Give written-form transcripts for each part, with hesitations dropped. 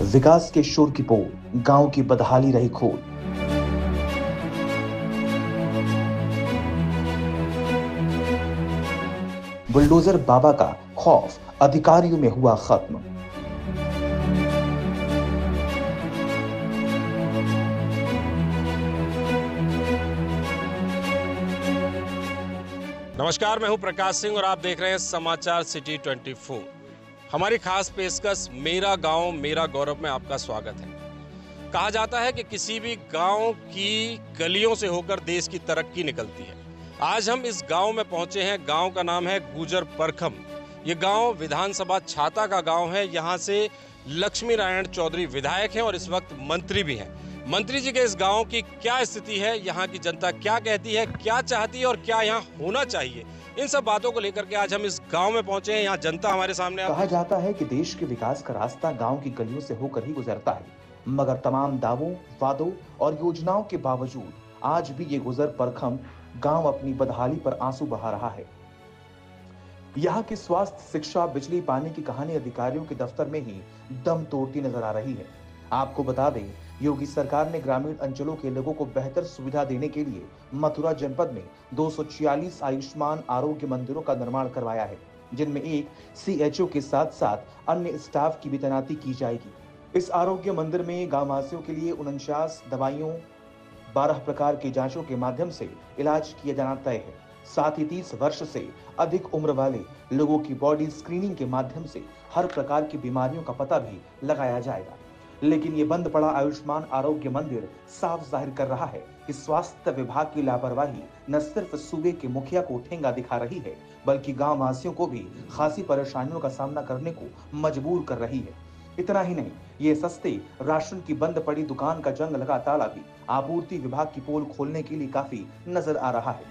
विकास के शोर की पोल, गांव की बदहाली रही खोल। बुलडोजर बाबा का खौफ अधिकारियों में हुआ खत्म। नमस्कार, मैं हूं प्रकाश सिंह और आप देख रहे हैं समाचार सिटी 24। हमारी खास पेशकश मेरा गांव मेरा गौरव में आपका स्वागत है। कहा जाता है कि किसी भी गांव की गलियों से होकर देश की तरक्की निकलती है। आज हम इस गांव में पहुंचे हैं। गांव का नाम है गुजर परखम। ये गांव विधानसभा छाता का गांव है। यहाँ से लक्ष्मी नारायण चौधरी विधायक हैं और इस वक्त मंत्री भी हैं। मंत्री जी के इस गांव की क्या स्थिति है, यहाँ की जनता क्या कहती है, क्या चाहती है और क्या यहाँ होना चाहिए, इन सब बातों को लेकर के आज हम इस गांव में पहुंचे हैं। यहाँ जनता हमारे सामने। कहा जाता है कि देश के विकास का रास्ता गांव की गलियों से होकर ही गुजरता है, मगर तमाम दावों, वादों और योजनाओं के बावजूद आज भी ये गुजर परखम गांव अपनी बदहाली पर आंसू बहा रहा है। यहाँ की स्वास्थ्य, शिक्षा, बिजली, पानी की कहानी अधिकारियों के दफ्तर में ही दम तोड़ती नजर आ रही है। आपको बता दें, योगी सरकार ने ग्रामीण अंचलों के लोगों को बेहतर सुविधा देने के लिए मथुरा जनपद में 246 आयुष्मान आरोग्य मंदिरों का निर्माण करवाया है, जिनमें एक सीएचओ के साथ साथ अन्य स्टाफ की भी तैनाती की जाएगी। इस आरोग्य मंदिर में गांव वासियों के लिए 49 दवाइयों, 12 प्रकार की जांचों के माध्यम से इलाज किया जाना तय है। साथ ही 30 वर्ष से अधिक उम्र वाले लोगों की बॉडी स्क्रीनिंग के माध्यम से हर प्रकार की बीमारियों का पता भी लगाया जाएगा। लेकिन ये बंद पड़ा आयुष्मान आरोग्य मंदिर साफ जाहिर कर रहा है कि स्वास्थ्य विभाग की लापरवाही न सिर्फ सूबे के मुखिया को ठेंगा दिखा रही है, बल्कि गांव वासियों को भी खासी परेशानियों का सामना करने को मजबूर कर रही है। इतना ही नहीं, ये सस्ते राशन की बंद पड़ी दुकान का जंग लगा ताला भी आपूर्ति विभाग की पोल खोलने के लिए काफी नजर आ रहा है।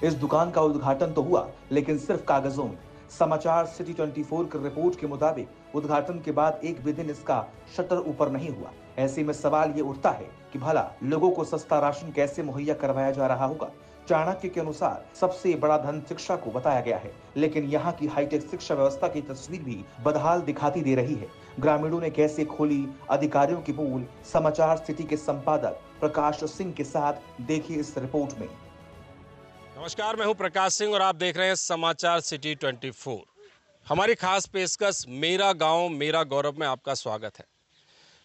इस दुकान का उद्घाटन तो हुआ, लेकिन सिर्फ कागजों में। समाचार सिटी 24 की रिपोर्ट के मुताबिक उद्घाटन के बाद एक भी दिन इसका शटर ऊपर नहीं हुआ। ऐसे में सवाल ये उठता है कि भला लोगों को सस्ता राशन कैसे मुहैया करवाया जा रहा होगा। चाणक्य के अनुसार सबसे बड़ा धन शिक्षा को बताया गया है, लेकिन यहाँ की हाईटेक शिक्षा व्यवस्था की तस्वीर भी बदहाल दिखाती दे रही है। ग्रामीणों ने कैसे खोली अधिकारियों की पोल, समाचार सिटी के संपादक प्रकाश सिंह के साथ देखिए इस रिपोर्ट में। नमस्कार, मैं हूं प्रकाश सिंह और आप देख रहे हैं समाचार सिटी 24। हमारी खास पेशकश मेरा गांव मेरा गौरव में आपका स्वागत है।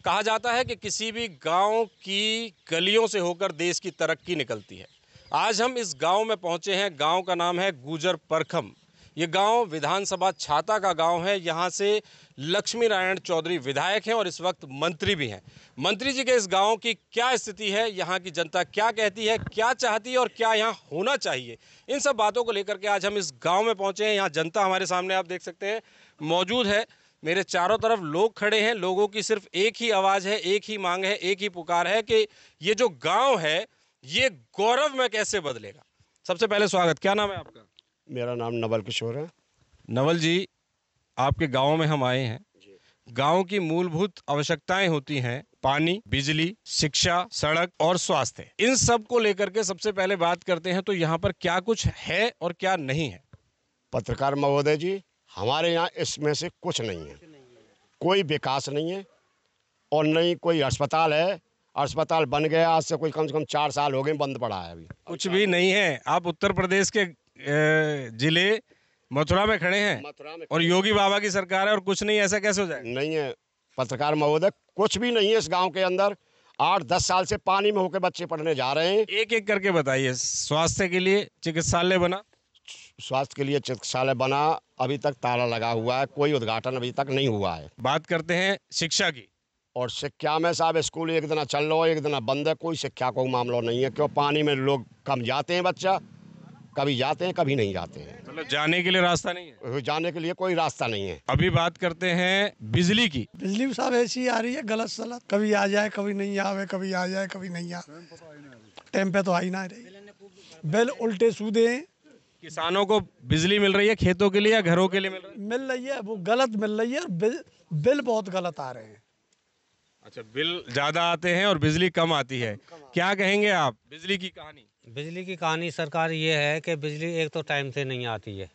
कहा जाता है कि किसी भी गांव की गलियों से होकर देश की तरक्की निकलती है। आज हम इस गांव में पहुंचे हैं। गांव का नाम है गुजर परखम। ये गांव विधानसभा छाता का गांव है। यहाँ से लक्ष्मी नारायण चौधरी विधायक हैं और इस वक्त मंत्री भी हैं। मंत्री जी के इस गांव की क्या स्थिति है, यहाँ की जनता क्या कहती है, क्या चाहती है और क्या यहाँ होना चाहिए, इन सब बातों को लेकर के आज हम इस गांव में पहुंचे हैं। यहाँ जनता हमारे सामने आप देख सकते हैं मौजूद है। मेरे चारों तरफ लोग खड़े हैं। लोगों की सिर्फ एक ही आवाज़ है, एक ही मांग है, एक ही पुकार है कि ये जो गाँव है ये गौरव में कैसे बदलेगा। सबसे पहले स्वागत, क्या नाम है आपका? मेरा नाम नवल किशोर है। नवल जी, आपके गांव में हम आए हैं। गांव की मूलभूत आवश्यकताएं होती हैं पानी, बिजली, शिक्षा, सड़क और स्वास्थ्य। इन सब को लेकर के सबसे पहले बात करते हैं तो यहाँ पर क्या कुछ है और क्या नहीं है। पत्रकार महोदय जी, हमारे यहाँ इसमें से कुछ नहीं है। कोई विकास नहीं है और नहीं कोई अस्पताल है। अस्पताल बन गया आज से कोई कम से कम 4 साल हो गए, बंद पड़ा है। अभी कुछ भी नहीं है। आप उत्तर प्रदेश के जिले मथुरा में खड़े हैं और योगी बाबा की सरकार है और कुछ नहीं, ऐसा कैसे हो जाए? नहीं है पत्रकार महोदय, कुछ भी नहीं है इस गांव के अंदर। 8-10 साल से पानी में होकर बच्चे पढ़ने जा रहे हैं। एक एक करके बताइए। स्वास्थ्य के लिए चिकित्सालय बना? स्वास्थ्य के लिए चिकित्सालय बना, अभी तक ताला लगा हुआ है, कोई उद्घाटन अभी तक नहीं हुआ है। बात करते हैं शिक्षा की। और शिक्षा में साहब स्कूल एक दिन चल रहा है, एक दिन बंद है। कोई शिक्षा का मामला नहीं है। क्यों? पानी में लोग कम जाते हैं, बच्चा कभी जाते हैं कभी नहीं जाते हैं। मतलब जाने के लिए रास्ता नहीं है? जाने के लिए कोई रास्ता नहीं है। अभी बात करते हैं बिजली की। बिजली साहब ऐसी आ रही है गलत सलत, कभी आ जाए कभी नहीं आवे, कभी आ जाए कभी नहीं आवे। टाइम पे तो आ ही ना रही। बिल उल्टे सूदे हैं। किसानों को बिजली मिल रही है खेतों के लिए या घरों के लिए मिल रही है, वो गलत मिल रही है और बिल बहुत गलत आ रहे हैं। अच्छा, बिल ज्यादा आते हैं और बिजली कम आती है। क्या कहेंगे आप बिजली की कहानी? बिजली की कहानी सरकार ये है कि बिजली एक तो टाइम से नहीं आती है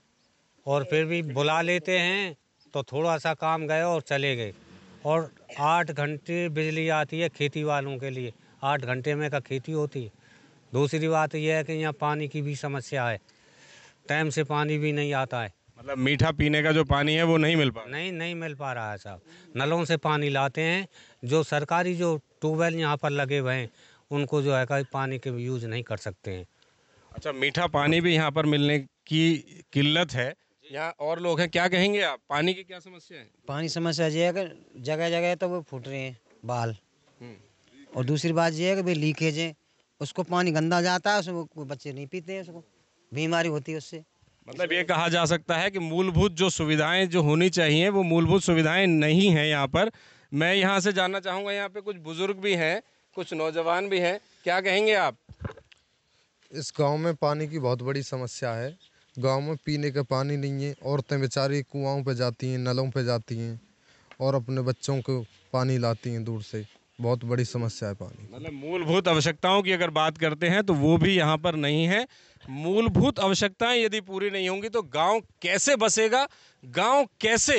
और फिर भी बुला लेते हैं तो थोड़ा सा काम गए और चले गए। और 8 घंटे बिजली आती है खेती वालों के लिए, 8 घंटे में का खेती होती है। दूसरी बात यह है कि यहाँ पानी की भी समस्या है, टाइम से पानी भी नहीं आता है। मतलब मीठा पीने का जो पानी है वो नहीं मिल पा रहा। नहीं मिल पा रहा है साहब। नलों से पानी लाते हैं, जो सरकारी जो ट्यूबवेल यहाँ पर लगे हुए हैं उनको जो है कि पानी के यूज़ नहीं कर सकते हैं। अच्छा, मीठा पानी भी यहाँ पर मिलने की किल्लत है। यहाँ और लोग हैं, क्या कहेंगे आप? पानी की क्या समस्या है? पानी समस्या ये है कि जगह जगह तो वो फूट रहे हैं बाल। और दूसरी बात ये है कि भाई लीकेज है, उसको पानी गंदा जाता है, उसको बच्चे नहीं पीते हैं, उसको बीमारी होती है उससे। मतलब ये कहा जा सकता है कि मूलभूत जो सुविधाएं जो होनी चाहिए वो मूलभूत सुविधाएं नहीं हैं यहाँ पर। मैं यहाँ से जानना चाहूँगा, यहाँ पे कुछ बुजुर्ग भी हैं, कुछ नौजवान भी हैं, क्या कहेंगे आप? इस गांव में पानी की बहुत बड़ी समस्या है। गांव में पीने का पानी नहीं है, औरतें बेचारी कुआओं पे जाती हैं, नलों पे जाती हैं और अपने बच्चों को पानी लाती हैं दूर से। बहुत बड़ी समस्या है पानी। मतलब मूलभूत आवश्यकताओं की अगर बात करते हैं तो वो भी यहाँ पर नहीं है। मूलभूत आवश्यकताएं यदि पूरी नहीं होंगी तो गांव कैसे बसेगा, गांव कैसे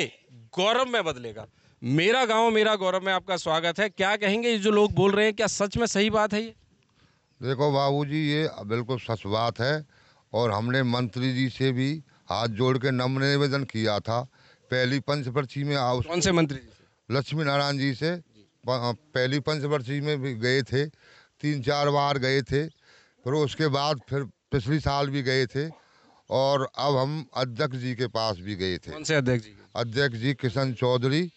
गौरव में बदलेगा? मेरा गांव मेरा गौरव में आपका स्वागत है। क्या कहेंगे ये जो लोग बोल रहे हैं, क्या सच में सही बात है ये? देखो बाबूजी, ये बिल्कुल सच बात है और हमने मंत्री जी से भी हाथ जोड़ के नम्र निवेदन किया था। पहली पंचपर्ची में कौन से मंत्री जी से? लक्ष्मी नारायण जी से पहली पंचवर्षीय में भी गए थे, 3-4 बार गए थे, फिर उसके बाद फिर पिछली साल भी गए थे और अब हम अध्यक्ष जी के पास भी गए थे। कौन से अध्यक्ष जी? अध्यक्ष जी किशन चौधरी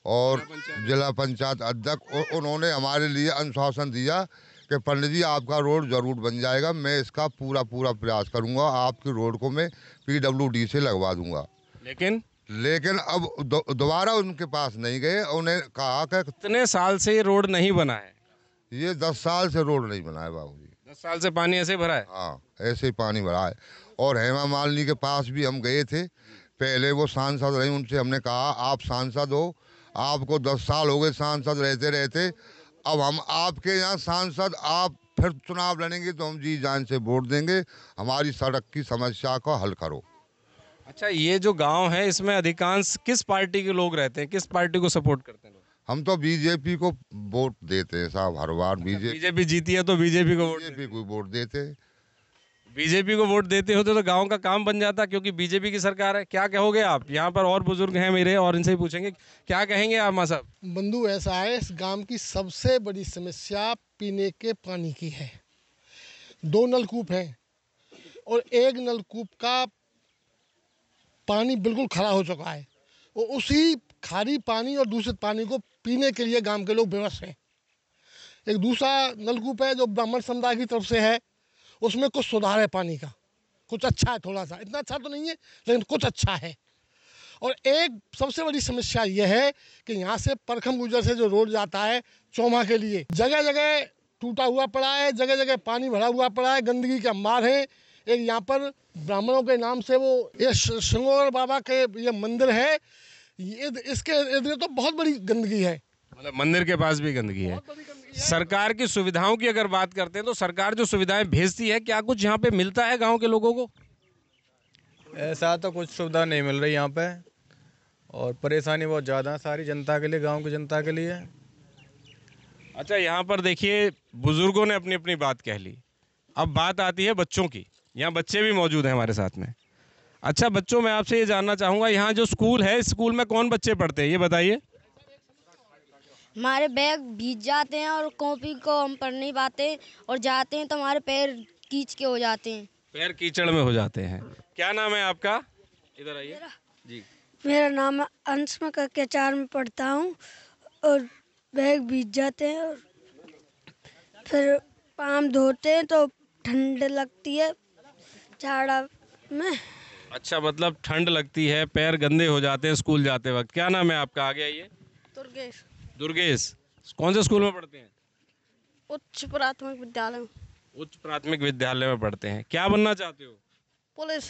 और जिला पंचायत अध्यक्ष, और उन्होंने हमारे लिए अनुशासन दिया कि पंडित जी आपका रोड ज़रूर बन जाएगा, मैं इसका पूरा प्रयास करूँगा, आपकी रोड को मैं PWD से लगवा दूँगा। लेकिन अब दोबारा उनके पास नहीं गए। उन्हें कहा कि कितने साल से ये रोड नहीं बना है? ये 10 साल से रोड नहीं बना है बाबूजी। 10 साल से पानी ऐसे भरा है? हाँ, ऐसे ही पानी भरा है। और हेमा मालिनी के पास भी हम गए थे, पहले वो सांसद रही, उनसे हमने कहा आप सांसद हो, आपको 10 साल हो गए सांसद रहते रहते, अब हम आपके यहाँ सांसद, आप फिर चुनाव लड़ेंगे तो हम जी जान से वोट देंगे, हमारी सड़क की समस्या को हल करो। अच्छा, ये जो गांव है इसमें अधिकांश किस पार्टी के लोग रहते हैं, किस पार्टी को सपोर्ट करते हैं लोग? हम तो बीजेपी को वोट देते हैं साहब, हर बार बीजेपी जीती है तो बीजेपी को वोट देते हैं। बीजेपी को वोट देते होते तो गांव का काम बन जाता, क्योंकि बीजेपी की सरकार है। क्या कहोगे आप? यहाँ पर और बुजुर्ग हैं मेरे, और इनसे ही पूछेंगे, क्या कहेंगे आप मां साहब? बंधु, ऐसा है, इस गांव की सबसे बड़ी समस्या पीने के पानी की है। 2 नलकूप हैं और एक नलकूप का पानी बिल्कुल खराब हो चुका है और उसी खारी पानी और दूषित पानी को पीने के लिए गांव के लोग बेबस हैं। एक दूसरा नलकूप है जो ब्राह्मण समुदाय की तरफ से है, उसमें कुछ सुधार है, पानी का कुछ अच्छा है, थोड़ा सा, इतना अच्छा तो नहीं है लेकिन कुछ अच्छा है। और एक सबसे बड़ी समस्या यह है कि यहाँ से परखम गुजर से जो रोड जाता है चौमा के लिए, जगह जगह टूटा हुआ पड़ा है, जगह जगह पानी भरा हुआ पड़ा है, गंदगी का मार है। एक यहाँ पर ब्राह्मणों के नाम से वो ये सिंगोर बाबा के ये मंदिर है, ये इसके इर्द तो बहुत बड़ी गंदगी है। मतलब मंदिर के पास भी गंदगी है। सरकार की सुविधाओं की अगर बात करते हैं तो सरकार जो सुविधाएं भेजती है, क्या कुछ यहाँ पे मिलता है गांव के लोगों को? ऐसा तो कुछ सुविधा नहीं मिल रही यहाँ पे और परेशानी बहुत ज़्यादा है सारी जनता के लिए, गांव की जनता के लिए। अच्छा, यहाँ पर देखिए बुजुर्गों ने अपनी अपनी बात कह ली, अब बात आती है बच्चों की। यहाँ बच्चे भी मौजूद हैं हमारे साथ में। अच्छा बच्चों, मैं आपसे ये जानना चाहूँगा, यहाँ जो स्कूल है, स्कूल में कौन बच्चे पढ़ते हैं ये बताइए। हमारे बैग भीग जाते हैं और कॉपी को हम पढ़ नहीं पाते और जाते हैं तो हमारे पैर कीच के हो जाते हैं। पैर कीचड़ में हो जाते हैं। क्या नाम है आपका? इधर आइए जी। मेरा नाम है अंश, में कक्षा 4 में पढ़ता हूँ और बैग भीग जाते हैं और फिर पाँव धोते हैं तो ठंड लगती है जाड़ा में। अच्छा, मतलब ठंड लगती है, पैर गंदे हो जाते हैं स्कूल जाते वक्त। क्या नाम है आपका? आगे आइए। दुर्गेश। दुर्गेश, कौन से स्कूल में पढ़ते हैं? उच्च प्राथमिक विद्यालय में। उच्च प्राथमिक विद्यालय में पढ़ते हैं। क्या बनना चाहते हो? पुलिस।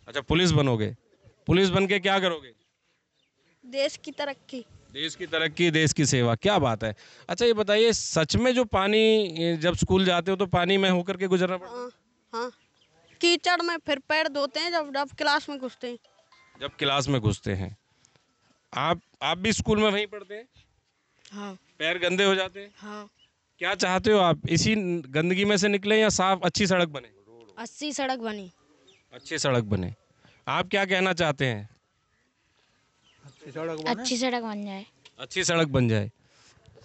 अच्छा, पुलिस बनोगे। पुलिस बन के क्या करोगे? देश की तरक्की। देश की तरक्की, देश की सेवा। क्या बात है। अच्छा ये बताइए, सच में जो पानी, जब स्कूल जाते हो तो पानी में होकर के गुजरना पड़ता है? हाँ, कीचड़ में फिर पैर धोते हैं जब क्लास में घुसते हैं। जब क्लास में घुसते हैं। आप भी स्कूल में वहीं पढ़ते हैं? हाँ। पैर गंदे हो जाते हैं? हाँ। क्या चाहते हो आप, इसी गंदगी में से निकले या साफ अच्छी सड़क बने? अच्छी सड़क बनी। अच्छी सड़क बने। आप क्या कहना चाहते हैं? अच्छी सड़क बन जाए। अच्छी सड़क बन जाए।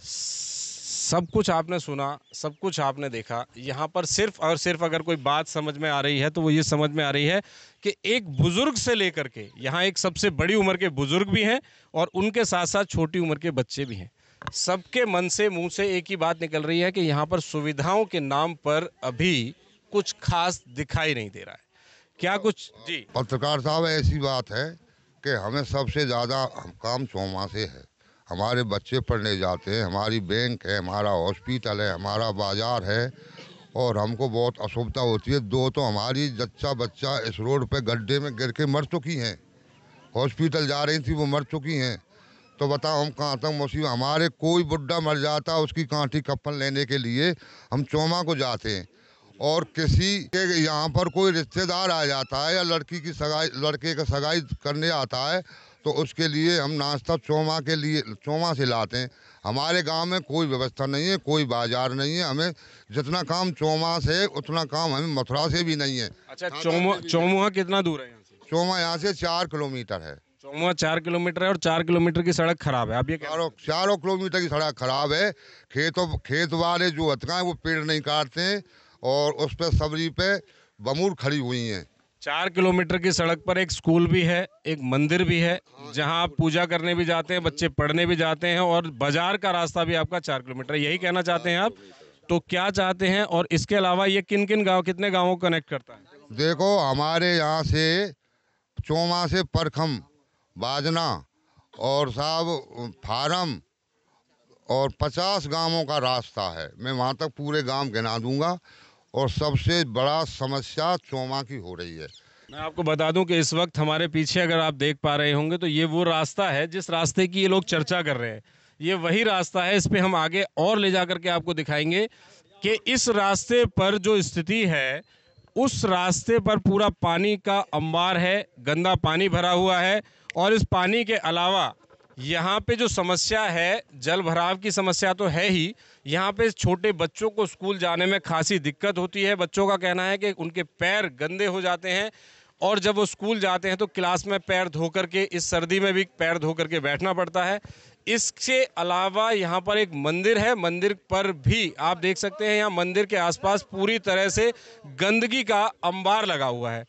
सब कुछ आपने सुना, सब कुछ आपने देखा। यहाँ पर सिर्फ और सिर्फ अगर कोई बात समझ में आ रही है तो वो ये समझ में आ रही है कि एक बुजुर्ग से लेकर के यहाँ एक सबसे बड़ी उम्र के बुजुर्ग भी हैं और उनके साथ साथ छोटी उम्र के बच्चे भी हैं। सबके मन से, मुंह से एक ही बात निकल रही है कि यहाँ पर सुविधाओं के नाम पर अभी कुछ खास दिखाई नहीं दे रहा है। क्या कुछ जी? पत्रकार साहब, ऐसी बात है कि हमें सबसे ज़्यादा काम चौमा से है। हमारे बच्चे पढ़ने जाते हैं, हमारी बैंक है, हमारा हॉस्पिटल है, हमारा बाज़ार है और हमको बहुत असुविधा होती है। दो तो हमारी जच्चा बच्चा इस रोड पे गड्ढे में गिर के मर चुकी हैं, हॉस्पिटल जा रही थी वो मर चुकी हैं। तो बताओ हम कहाँ तक मुसीबत। हमारे कोई बुढ़ा मर जाता है, उसकी कांटी कफन लेने के लिए हम चौमा को जाते हैं। और किसी के यहाँ पर कोई रिश्तेदार आ जाता है या लड़की की सगाई, लड़के का सगाई करने आता है तो उसके लिए हम नाश्ता चौमा से लाते हैं। हमारे गांव में कोई व्यवस्था नहीं है, कोई बाजार नहीं है। हमें जितना काम चौमा से उतना काम हमें मथुरा से भी नहीं है। अच्छा, चौमुहा कितना दूर है यहाँ से? चौमा यहाँ से 4 किलोमीटर है। चौमुहा 4 किलोमीटर है और 4 किलोमीटर की सड़क खराब है। आप ये चारों किलोमीटर की सड़क खराब है। खेत वाले जो होते हैं वो पेड़ नहीं काटते हैं और उस पर सबरी पे बमूर खड़ी हुई हैं। 4 किलोमीटर की सड़क पर एक स्कूल भी है, एक मंदिर भी है जहां आप पूजा करने भी जाते हैं, बच्चे पढ़ने भी जाते हैं और बाजार का रास्ता भी आपका 4 किलोमीटर। यही कहना चाहते हैं आप? तो क्या चाहते हैं? और इसके अलावा ये किन गांव, कितने गांवों को कनेक्ट करता है? देखो, हमारे यहाँ से चौमा से परखम, बाजना और साहब फारम और 50 गांवों का रास्ता है। मैं वहाँ तक पूरे गांव गिना दूंगा और सबसे बड़ा समस्या चौमा की हो रही है। मैं आपको बता दूं कि इस वक्त हमारे पीछे अगर आप देख पा रहे होंगे तो ये वो रास्ता है जिस रास्ते की ये लोग चर्चा कर रहे हैं। ये वही रास्ता है। इस पे हम आगे और ले जा करके आपको दिखाएंगे कि इस रास्ते पर जो स्थिति है, उस रास्ते पर पूरा पानी का अंबार है, गंदा पानी भरा हुआ है। और इस पानी के अलावा यहाँ पे जो समस्या है, जल भराव की समस्या तो है ही, यहाँ पे छोटे बच्चों को स्कूल जाने में खासी दिक्कत होती है। बच्चों का कहना है कि उनके पैर गंदे हो जाते हैं और जब वो स्कूल जाते हैं तो क्लास में पैर धो करके, इस सर्दी में भी पैर धो करके बैठना पड़ता है। इसके अलावा यहाँ पर एक मंदिर है, मंदिर पर भी आप देख सकते हैं यहाँ मंदिर के आसपास पूरी तरह से गंदगी का अंबार लगा हुआ है।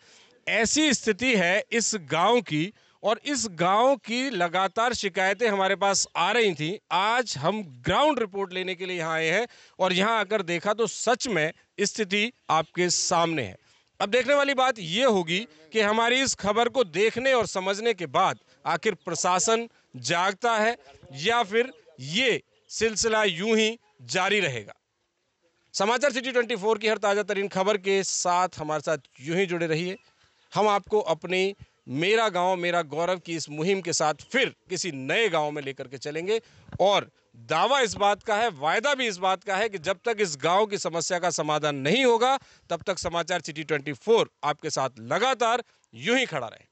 ऐसी स्थिति है इस गाँव की और इस गांव की लगातार शिकायतें हमारे पास आ रही थी। आज हम ग्राउंड रिपोर्ट लेने के लिए यहाँ आए हैं और यहाँ आकर देखा तो सच में स्थिति आपके सामने है। अब देखने वाली बात ये होगी कि हमारी इस खबर को देखने और समझने के बाद आखिर प्रशासन जागता है या फिर ये सिलसिला यूं ही जारी रहेगा। समाचार सिटी 24 की हर ताज़ा तरीन खबर के साथ हमारे साथ यूं ही जुड़े रहिए। हम आपको अपनी मेरा गांव मेरा गौरव की इस मुहिम के साथ फिर किसी नए गांव में लेकर के चलेंगे और दावा इस बात का है, वायदा भी इस बात का है कि जब तक इस गांव की समस्या का समाधान नहीं होगा तब तक समाचार सिटी 24 आपके साथ लगातार यूं ही खड़ा रहे।